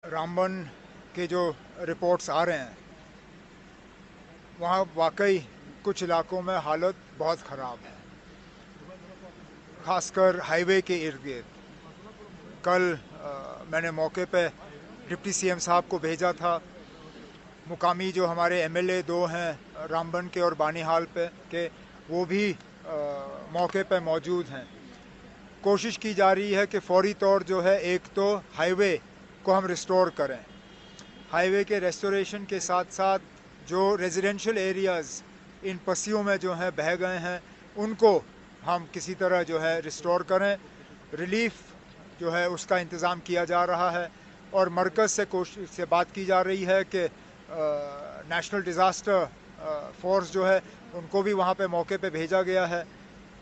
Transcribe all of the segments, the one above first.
रामबन के जो रिपोर्ट्स आ रहे हैं वहाँ वाकई कुछ इलाकों में हालत बहुत ख़राब है, खासकर हाईवे के इर्द गिर्द। कल मैंने मौके पे डिप्टी सीएम साहब को भेजा था। मुकामी जो हमारे एमएलए दो हैं रामबन के और बानीहाल पे के, वो भी मौके पे मौजूद हैं। कोशिश की जा रही है कि फौरी तौर जो है एक तो हाईवे को हम रिस्टोर करें। हाईवे के रेस्टोरेशन के साथ साथ जो रेजिडेंशियल एरियाज़ इन पस्सियों में जो हैं बह गए हैं उनको हम किसी तरह जो है रिस्टोर करें। रिलीफ जो है उसका इंतज़ाम किया जा रहा है और मरकज़ से बात की जा रही है कि नेशनल डिज़ास्टर फोर्स जो है उनको भी वहाँ पे मौके पे भेजा गया है।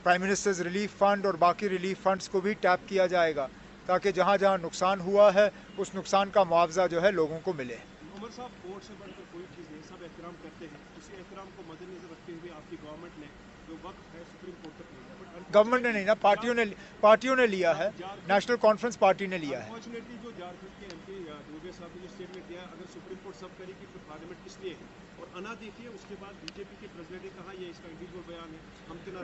प्राइम मिनिस्टर्स रिलीफ फ़ंड और बाकी रिलीफ फंड्स को भी टैप किया जाएगा ताकि जहाँ जहाँ नुकसान हुआ है उस नुकसान का मुआवजा जो है लोगों को मिले। उमर साहब, कोर्ट से बढ़कर कोई चीज़ नहीं, सब एहतराम करते हैं। उसी एहतराम को मद्देनजर रखते हुए आपकी गवर्नमेंट ने जो वक्त है सुप्रीम कोर्ट तक लिया, बट गवर्नमेंट ने नहीं ना, पार्टियों ने लिया है। नेशनल कॉन्फ्रेंस पार्टी ने लिया है। अनफॉर्चुनेटली जो झारखंड के एमपी दुबे साहब ने जो स्टेटमेंट दिया, अगर सुप्रीम कोर्ट सब करेगी फिर पार्लियामेंट किस लिए है? और अना देखिए, उसके बाद बीजेपी के प्रेसिडेंट ने कहा ये इसका इंडिविजुअल बयान है,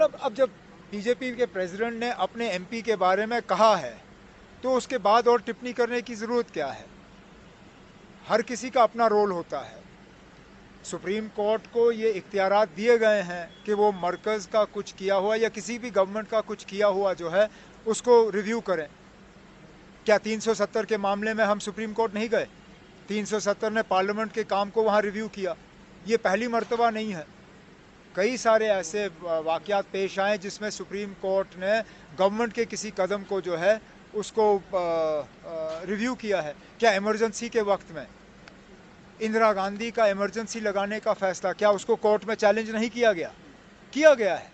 हम अब जब बीजेपी के प्रेसिडेंट ने अपने एमपी के बारे में कहा है तो उसके बाद और टिप्पणी करने की ज़रूरत क्या है? हर किसी का अपना रोल होता है। सुप्रीम कोर्ट को ये इख्तियारात दिए गए हैं कि वो मरकज़ का कुछ किया हुआ या किसी भी गवर्नमेंट का कुछ किया हुआ जो है उसको रिव्यू करें। क्या 370 के मामले में हम सुप्रीम कोर्ट नहीं गए? 370 ने पार्लियामेंट के काम को वहाँ रिव्यू किया। ये पहली मर्तबा नहीं है। कई सारे ऐसे वाक़यात पेश आए जिसमें सुप्रीम कोर्ट ने गवर्नमेंट के किसी कदम को जो है उसको रिव्यू किया है। क्या इमरजेंसी के वक्त में इंदिरा गांधी का इमरजेंसी लगाने का फ़ैसला, क्या उसको कोर्ट में चैलेंज नहीं किया गया? किया गया है।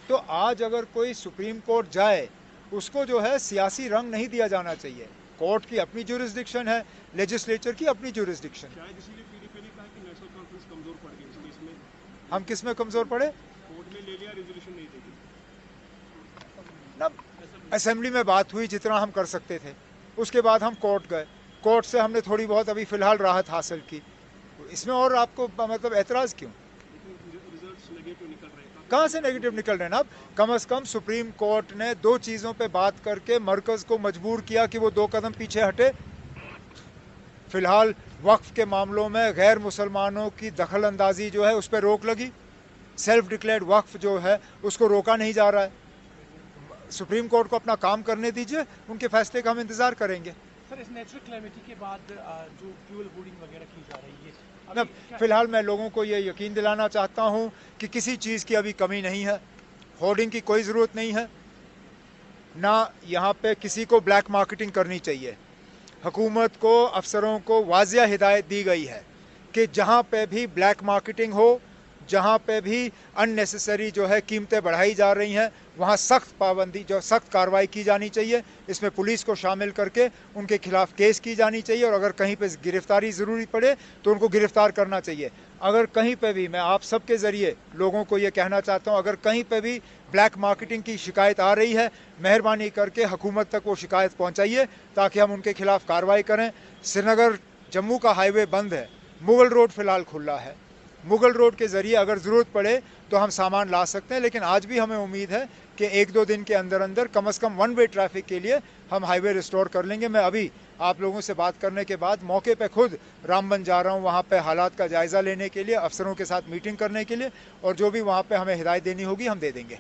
तो आज अगर कोई सुप्रीम कोर्ट जाए उसको जो है सियासी रंग नहीं दिया जाना चाहिए। कोर्ट की अपनी जुरिस्डिक्शन है, लेजिस्लेचर की अपनी जुरिस्डिक्शन। शायद इसीलिए पीडीपी ने कहा कि नेशनल कॉन्फ्रेंस कमजोर पड़ गई इस केस में। हम किस में कमज़ोर पड़े? कोर्ट ने ले लिया, रेजोल्यूशन नहीं देगी ना, असेंबली में बात हुई जितना हम कर सकते थे, उसके बाद हम कोर्ट गए। कोर्ट से हमने थोड़ी बहुत अभी फ़िलहाल राहत हासिल की। इसमें और आपको मतलब एतराज़ क्यों? रिजल्ट्स नेगेटिव निकल रहे हैं। कहाँ से नेगेटिव निकल रहे हैं? अब कम से कम सुप्रीम कोर्ट ने दो चीज़ों पे बात करके मरकज़ को मजबूर किया कि वो 2 कदम पीछे हटे। फ़िलहाल वक्फ के मामलों में गैर मुसलमानों की दखल अंदाजी जो है उस पर रोक लगी। सेल्फ डिक्लेयर्ड वक्फ जो है उसको रोका नहीं जा रहा है। सुप्रीम कोर्ट को अपना काम करने दीजिए, उनके फैसले का हम इंतज़ार करेंगे। सर, इस नेचुरल कैलेमिटी के बाद जो फ्यूल होर्डिंग वगैरह की जा रही है, फिलहाल मैं लोगों को ये यकीन दिलाना चाहता हूँ कि किसी चीज़ की अभी कमी नहीं है। होर्डिंग की कोई ज़रूरत नहीं है, ना यहाँ पे किसी को ब्लैक मार्केटिंग करनी चाहिए। हुकूमत को, अफसरों को वाज़िया हिदायत दी गई है कि जहाँ पे भी ब्लैक मार्केटिंग हो, जहाँ पे भी अननेसेसरी जो है कीमतें बढ़ाई जा रही हैं, वहाँ सख्त पाबंदी, जो सख्त कार्रवाई की जानी चाहिए। इसमें पुलिस को शामिल करके उनके खिलाफ केस की जानी चाहिए और अगर कहीं पे गिरफ्तारी ज़रूरी पड़े तो उनको गिरफ्तार करना चाहिए। अगर कहीं पे भी, मैं आप सबके ज़रिए लोगों को ये कहना चाहता हूँ, अगर कहीं पे भी ब्लैक मार्केटिंग की शिकायत आ रही है, मेहरबानी करके हुकूमत तक वो शिकायत पहुँचाइए ताकि हम उनके खिलाफ कार्रवाई करें। श्रीनगर जम्मू का हाईवे बंद है, मुगल रोड फ़िलहाल खुला है। मुगल रोड के ज़रिए अगर ज़रूरत पड़े तो हम सामान ला सकते हैं, लेकिन आज भी हमें उम्मीद है कि 1-2 दिन के अंदर अंदर कम से कम 1 वे ट्रैफिक के लिए हम हाईवे रिस्टोर कर लेंगे। मैं अभी आप लोगों से बात करने के बाद मौके पे खुद रामबन जा रहा हूँ, वहाँ पे हालात का जायज़ा लेने के लिए, अफसरों के साथ मीटिंग करने के लिए, और जो भी वहाँ पे हमें हिदायत देनी होगी हम दे देंगे।